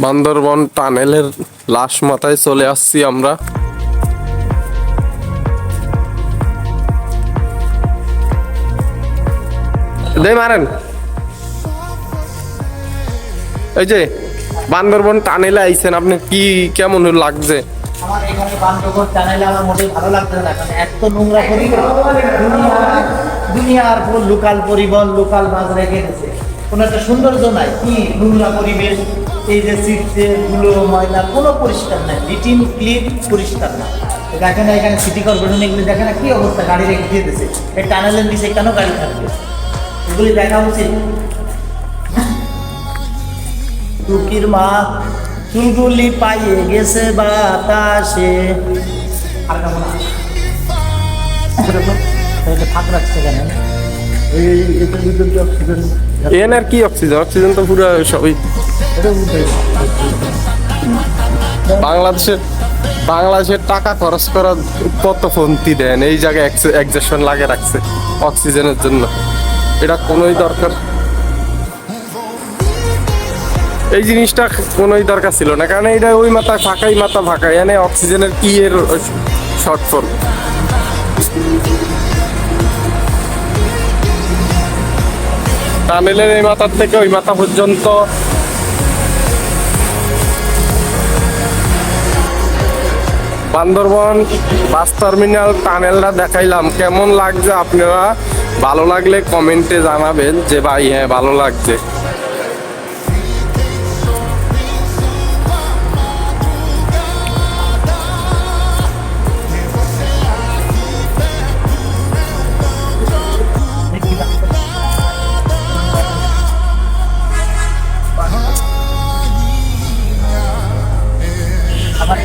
বান্দরবন টানেলের লাশ মাথায় চলে আসছি আমরা। মারেন এই যে বান্দরবন টানেলে আইছেন, আপনি কি কেমন লাগছে? আমার এখানে বান্দরবন টানেলে আমার মোটেই ভালো লাগছে না, কারণ এত নোংরা দুনিয়ার লোকাল পরিবহন লোকাল বাস রেখে দিয়েছে, কোনো একটা সৌন্দর্য নাই, কি নোংরা পরিবেশ। এই যে সিটে ধুলো ময়লা কোনো পরিষ্কার নাই, লিটিন ক্লিন পরিষ্কার না। দেখেন এখানে সিটি কর্পোরেশন এগুলি দেখে না কি অবস্থা, গাড়ি রেখে দিয়ে দিয়েছে। এই টানেলের নিচে কেন গাড়ি থাকবে, এগুলি দেখা উচিত। টুকির মা চুলগুলি পাইয়ে গেছে বাতাসে। আর কেমন ফাঁক রাখছে কেন? এর কি অক্সিজেন? অক্সিজেন তো পুরো সবই বাংলাদেশের টাকা খরচ করা কত ফন্তি দেন এই জায়গায় এক্সেশন লাগে রাখছে অক্সিজেনের জন্য। এটা কোনোই দরকার, এই জিনিসটা কোনোই দরকার ছিল না, কারণ এটা ওই মাথা ফাঁকা এনে অক্সিজেনের কি এর শর্টফল। টানেলের এই মাথার থেকে ওই মাথা পর্যন্ত বান্দরবন বাস টার্মিনাল টানেলটা দেখাইলাম, কেমন লাগছে আপনারা ভালো লাগলে কমেন্টে জানাবেন যে ভাই হ্যাঁ ভালো লাগছে। আবার